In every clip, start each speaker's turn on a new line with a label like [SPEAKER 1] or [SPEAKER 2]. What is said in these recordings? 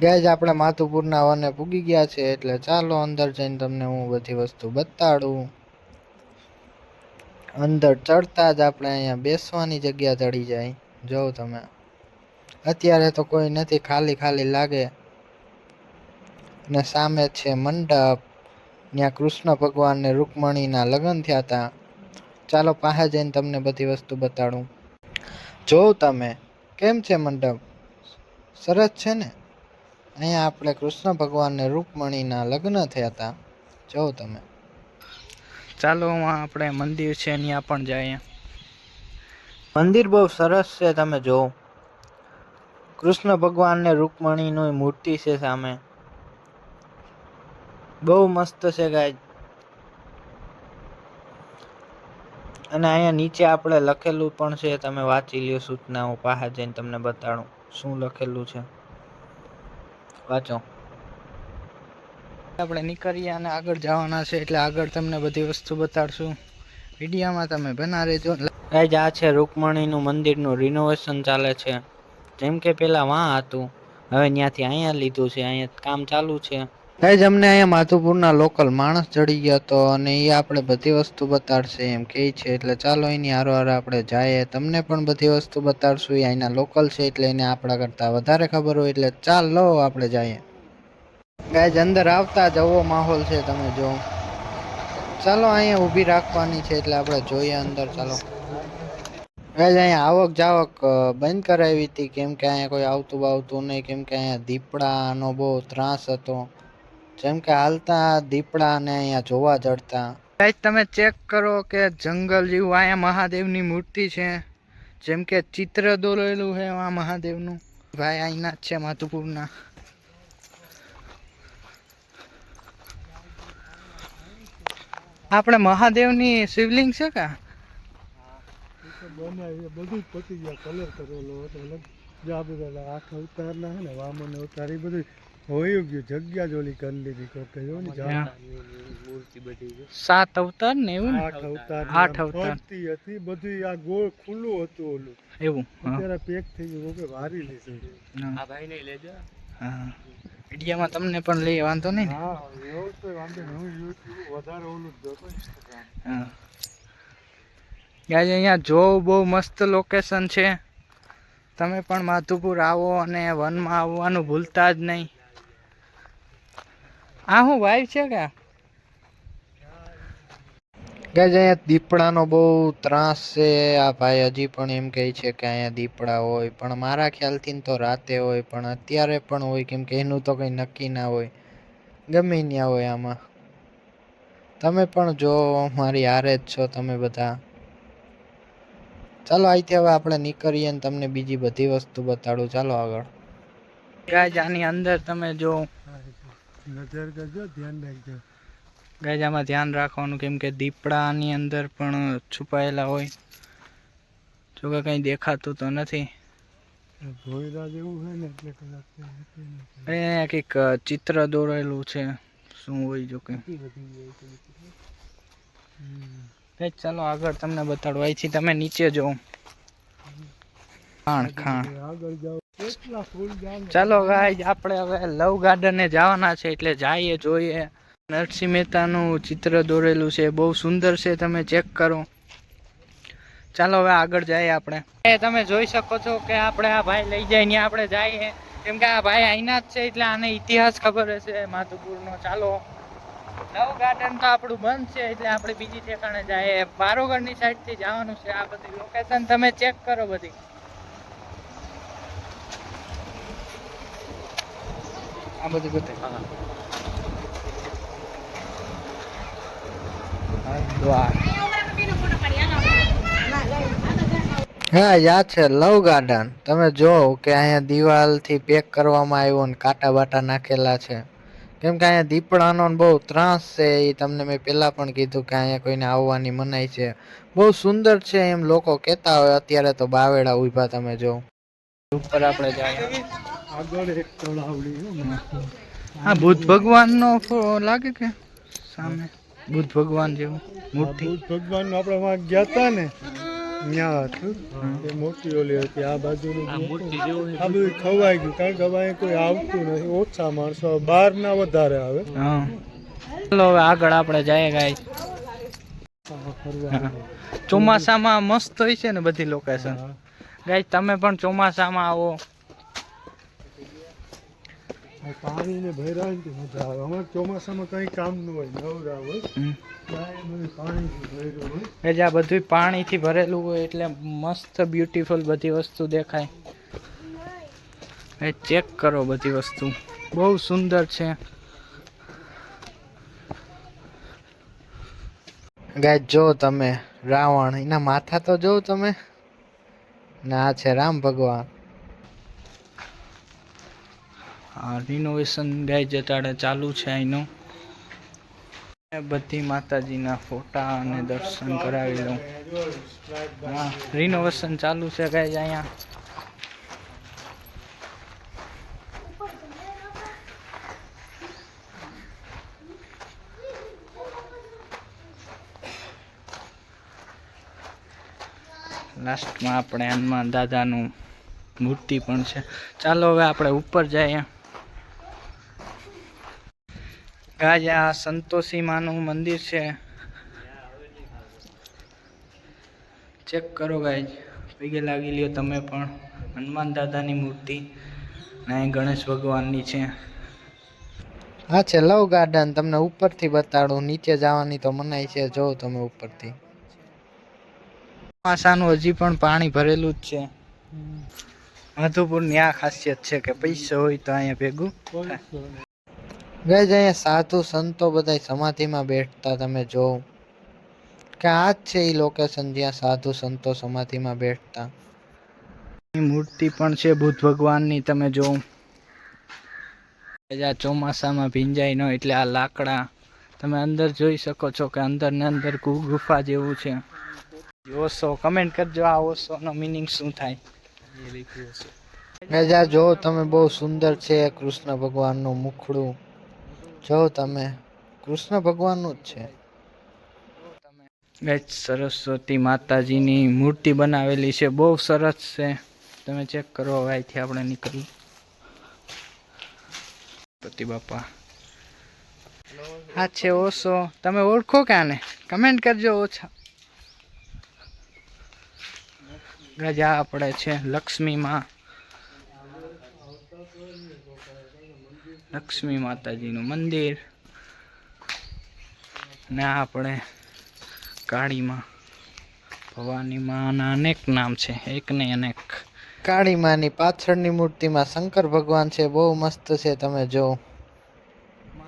[SPEAKER 1] Guys આપણે માતુપુરના વને પૂગી ગયા છે, એટલે ચાલો અંદર જઈને તમને હું બધી વસ્તુ બતાડું. અંદર ચડતા જ આપણે અહીંયા બેસવાની જગ્યા ચડી જાય. જોવ તમે અત્યારે તો કોઈ નથી, ખાલી ખાલી લાગે. ને સામે છે મંડપ, ત્યાં કૃષ્ણ ભગવાન ને રૂકમણીના લગ્ન થયા હતા. ચાલો પાસે જઈને તમને બધી વસ્તુ બતાડું. જોવ તમે કેમ છે મંડપ, સરસ છે ને. અહીંયા આપણે કૃષ્ણ ભગવાન ને રૂકમણીના લગ્ન થયા હતા. જોવ તમે. ચાલો આપણે મંદિર છે ત્યાં પણ જઈએ. મંદિર બહુ સરસ છે, તમે જોવો. કૃષ્ણ ભગવાન ને રૂકમણીની મૂર્તિ છે સામે. બહુ મસ્ત છે ગાઈસ. અને અહીંયા નીચે આપણે લખેલું પણ છે, તમે વાંચી લ્યો સૂચનાઓ. પાસે જઈને તમને બતાડું શું લખેલું છે, વાંચો. આપણે નીકળીએ અને આગળ જવાના છે, એટલે આગળ તમને બધી વસ્તુ બતાડશું. વિડીયોમાં તમે બના રહેજો. ગાઈસ આ છે રૂકમણીનું મંદિરનું રિનોવેશન ચાલે છે. જેમ કે પેલા વાં હતું, હવે ત્યાંથી અહીંયા લીધું છે, અહીંયા કામ ચાલુ છે. ગાઈસ અમને અહીંયા માધુપુરના લોકલ માણસ ચડી ગયો હતો, અને એ આપણે બધી વસ્તુ બતાડશે એમ કહે છે. એટલે ચાલો એની હારો આપણે જઈએ, તમને પણ બધી વસ્તુ બતાડશું. એ અહીંના લોકલ છે, એટલે એને આપણા કરતાં વધારે ખબર હોય. એટલે ચાલો આપણે જઈએ. ગાઈસ અંદર આવતા જ એવો માહોલ છે, તમે જો. ચાલો અહીંયા ઊભી રાખવાની છે, એટલે આપણે જોઈએ અંદર. ચાલો ગાઈસ અહીંયા આવક જાવક બંધ કરાવી હતી, કેમ કે અહીંયા કોઈ આવતું બાવતું નહીં, કેમ કે અહીંયા દીપડાનો બહુ ત્રાસ હતો. જેમ કે હાલતા દીપડાને અહીંયા જોવા જડતા. ગાઈસ તમે ચેક કરો કે જંગલ જેવું. અહીંયા મહાદેવની મૂર્તિ છે, જેમ કે ચિત્ર દોરેલું છે આ મહાદેવનું. ભાઈ અહીંના જ છે માધુપુરના. આપણે મહાદેવની શિવલિંગ છે કા
[SPEAKER 2] બધું પતી ગયા, કલર કરેલો હતો. આ બધા 8 અવતારના હે ને, વામન અવતાર એ બધું હોય ગયું. જગ્યા જ ઓલી કરી લીધી કોકે જો ને, મૂર્તિ બધી
[SPEAKER 1] 7 અવતાર ને એવું.
[SPEAKER 2] 8 અવતાર હતી બધી. આ ગોળ ખુલ્લું હતું ઓલું
[SPEAKER 1] એવું.
[SPEAKER 2] અત્યારે પેક થઈ ગયું કે ભારી લેશે.
[SPEAKER 1] આ ભાઈ ને લેજો. હા વિડીયોમાં તમને પણ લઈ વાંધો નહીં.
[SPEAKER 2] હા એવું તો વાંધો નહીં. હું યુટ્યુબ વધારે ઓલું જ જોતો.
[SPEAKER 1] હા ગાઈસ અહીંયા જો બહુ મસ્ત લોકેશન છે. તમે પણ માધુપુર આવો અને વનમાં આવવાનું ભૂલતા જ નહીં. આ હું વાઈફ છે કે ગાઈસ અહીંયા દીપડાનો બહુ ત્રાસ છે. આ ભાઈ હજી પણ એમ કહે છે કે અહીંયા દીપડા હોય, પણ મારા ખ્યાલથી તો રાતે હોય, પણ અત્યારે પણ હોય, કેમ કે એનું તો કંઈ નક્કી ના હોય. ગમે ત્યાં હોય. આમાં તમે પણ જો મારી હારે જ છો તમે બધા. ચાલો અહીંથી હવે આપણે નીકળીએ ને તમને બીજી બધી વસ્તુ બતાડું. ચાલો આગળ. ગાઈસ આની અંદર તમે જો
[SPEAKER 2] નજર કરજો, ધ્યાન રાખજો.
[SPEAKER 1] ગાઈસ આમાં ધ્યાન રાખવાનું, કેમ કે દીપડાની અંદર પણ છુપાયેલા હોય. જો કે કંઈ દેખાતું તો નથી.
[SPEAKER 2] ભોયરા જેવું હોય ને એટલે કલાક
[SPEAKER 1] અહીંયા કંઈક ચિત્ર દોરેલું છે, શું હોય જો કંઈ. ગાઈસ ચાલો આગળ તમને બતાડું. અહીંથી તમે નીચે જો ખાણ
[SPEAKER 2] આગળ જાઓ કેટલા ફૂલ જામ.
[SPEAKER 1] ચાલો ગાઈસ આપણે હવે લવ ગાર્ડને જવાના છે, એટલે જઈએ જોઈએ. નરસિંહ મહેતાનું ચિત્ર દોરેલું છે, બહુ સુંદર છે, તમે ચેક કરો. ચાલો હવે આગળ જઈએ આપણે. તમે જોઈ શકો છો કે આપણે આ ભાઈ લઈ જાય ત્યાં આપણે જઈએ, કેમ કે આ ભાઈ અહીંના જ છે, એટલે આને ઇતિહાસ ખબર હશે માધુપુરનો. ચાલો લવ ગાર્ડન તો આપણું બંધ છે, એટલે આપણે બીજી ઠેકાણે જઈએ. બારોગઢની સાઈડથી જવાનું છે. આ બધી લોકેશન તમે ચેક કરો બધી. આ બધું બતાય. હા યાદ છે લવ ગાર્ડન. તમે જો કે અહીંયા દિવાલથી પેક કરવામાં આવ્યો ને કાંટા બાટા નાખેલા છે, કેમ કે અહીંયા દીપડાનો બહુ ત્રાસ છે. એ તમને મેં પહેલાં પણ કીધું કે અહીંયા કોઈને આવવાની મનાઈ છે. બહુ સુંદર છે એમ લોકો કહેતા હોય. અત્યારે તો બાવેડા ઊભા તમે જો. ઉપર આપણે જાય.
[SPEAKER 2] આગળ એક તળાવડી.
[SPEAKER 1] હા બુદ્ધ ભગવાનનો લાગે કે સામે બુદ્ધ ભગવાન જેવું મૂર્તિ.
[SPEAKER 2] બુદ્ધ ભગવાન આપણે વાં ગયા હતા ને, ત્યાં હતું એ મોટી ઓલી હતી આ બાજુનું આ બધું ખવાઈ ગયું કારણ કે હવે અહીં કોઈ આવતું નથી ઓછા માણસો બહારના વધારે આવે
[SPEAKER 1] હા ચાલો હવે આગળ આપણે જઈએ ગાય ચોમાસામાં મસ્ત હોય છે ને બધી લોકેશન ગાય તમે પણ ચોમાસામાં આવો
[SPEAKER 2] પાણીને ભર્યા હોય ને તો મજા આવે અમારે ચોમાસામાં કઈ કામ ન હોય નવરા હોય પાણીથી ભર્યું હોય
[SPEAKER 1] જ્યાં બધું પાણીથી ભરેલું હોય એટલે મસ્ત બ્યુટીફુલ બધી વસ્તુ દેખાય ચેક કરો બધી વસ્તુ બહુ સુંદર છે ગાય જો તમે રાવણ એના માથા તો જો તમે ને આ છે રામ ભગવાન રિનોવેશન ગાય જતાડે ચાલુ છે અહીંનું બધી માતાજીના ફોટા અને દર્શન કરાવી લઉં હા રિનોવેશન ચાલુ છે ગાય અહીંયા લાસ્ટમાં આપણે હનુમાન દાદાનું મૂર્તિ પણ છે ચાલો હવે આપણે ઉપર જઈએ ગાય આ સંતોષી માનું મંદિર છે ચેક કરો ગાય પગે લાગી લ્યો તમે પણ હનુમાન દાદાની મૂર્તિ ને અહીં ગણેશ ભગવાનની છે હા છે લવ ગાર્ડન તમને ઉપરથી બતાડું નીચે જવાની તો મનાઈ છે જો તમે ઉપરથી ચોમાસાનું હજી પણ પાણી ભરેલું જ છે મધુપુરની આ ખાસિયત છે કે પૈસા હોય તો અહીંયા ભેગું ગઈ અહીંયા સાધુ સંતો બધા સમાધિમાં બેઠતા તમે જોવો કે આ જ છે એ લોકેશન જ્યાં સાધુ સંતો સમાધિમાં બેઠતા મૂર્તિ પણ છે બુદ્ધ ભગવાનની તમે જોવો આ ચોમાસામાં ભીંજાય ન એટલે આ લાકડા તમે અંદર જોઈ શકો છો કે અંદર ને અંદર ગુફા જેવું છે ઓસો કમેન્ટ કરજો આ ઓસો નો મિનિંગ શું થાય ગજા જો તમે બહુ સુંદર છે કૃષ્ણ ભગવાનનું મુખડું જો તમે કૃષ્ણ ભગવાનનું જ છે ગજ સરસ્વતી માતાજીની મૂર્તિ બનાવેલી છે બહુ સરસ છે તમે ચેક કરો હવે અહીંથી આપણે નીકળીએ ગણપતિ બાપા હા છે ઓસો તમે ઓળખો કે આને કમેન્ટ કરજો ઓછા ગજા આપણે છે લક્ષ્મી માતાજીનું મંદિર ને આપણે કાળીમાં ભવાની માના અનેક નામ છે એક ને અનેક કાળી માની પાછળની મૂર્તિમાં શંકર ભગવાન છે બહુ મસ્ત છે તમે જો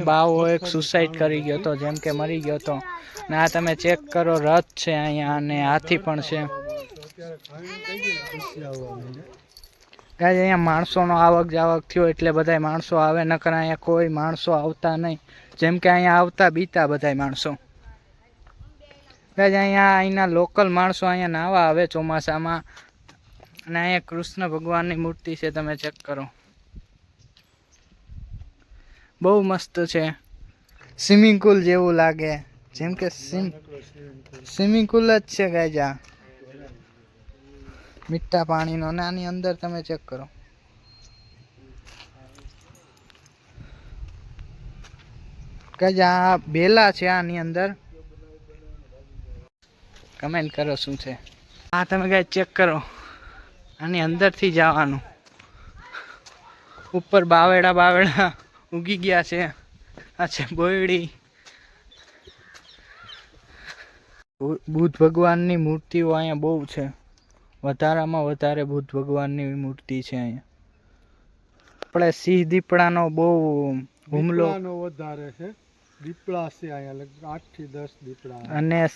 [SPEAKER 1] બાવો એક સુસાઇડ કરી ગયો હતો જેમ કે મરી ગયો હતો ને આ તમે ચેક કરો રથ છે અહીંયા અને હાથી પણ છે ગાય અહીંયા માણસોનો આવક જાવક થયો એટલે બધા માણસો આવે નકર અહીંયા કોઈ માણસો આવતા નહીં જેમ કે અહીંયા આવતા બીતા બધા માણસો ગાય અહીંના લોકલ માણસો અહીંયા નાવા આવે ચોમાસામાં અને અહીંયા કૃષ્ણ ભગવાનની મૂર્તિ છે તમે ચેક કરો બહુ મસ્ત છે સ્વિમિંગ પુલ જેવું લાગે જેમ કે સ્વિમિંગ પુલ જ છે ગાય મીઠા પાણીનો અને આની અંદર તમે ચેક કરો કે આ બેલા છે આની અંદર કમેન્ટ કરો શું છે આ તમે ગાય ચેક કરો આની અંદરથી જવાનું ઉપર બાવેડા ઉગી ગયા છે આ છે બોયડી બુદ્ધ ભગવાનની મૂર્તિઓ અહીંયા બહુ છે વધારામાં વધારે બુદ્ધ ભગવાનની મૂર્તિ છે અહીંયા આપણે સિંહ દીપડાનો બહુ હુમલો
[SPEAKER 2] વધારે છે દીપડા છે અહીંયા લગભગ 8 થી 10 દીપડા
[SPEAKER 1] અને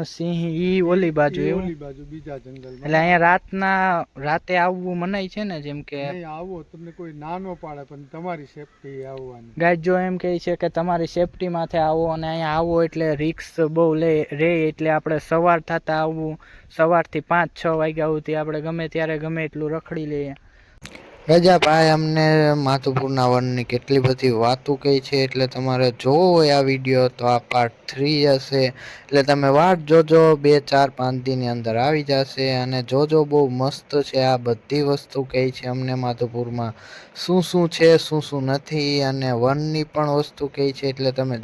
[SPEAKER 1] સિંહ ઈ ઓલી બાજુ
[SPEAKER 2] બીજા જંગલમાં
[SPEAKER 1] એટલે અહીંયા રાતે આવવું મનાય છે ને જેમ કે
[SPEAKER 2] આવો તમને કોઈ નાનો પાડે પણ તમારી સેફટી આવવાની
[SPEAKER 1] ગાય જો એમ કહે છે કે તમારી સેફટી માથે આવો અને અહીંયા આવો એટલે રિક્સ બહુ રે એટલે આપણે સવાર થતા આવવું સવારથી 5-6 વાગ્યા સુધી આપણે ગમે ત્યારે ગમે એટલું રખડી લઈએ ગજા ભાઈ અમને માધુપુરના વનની કેટલી બધી વાતો કહી છે, એટલે તમારે જોવો હોય આ વિડીયો તો આ પાર્ટ 3 હશે, એટલે તમે વાટ જોજો. 2-4-5 દીની અંદર આવી જશે. અને જોજો બહુ મસ્ત છે, આ બધી વસ્તુ કહી છે અમને માધુપુરમાં શું શું છે શું શું નથી, અને વનની પણ વસ્તુ કહી છે, એટલે તમે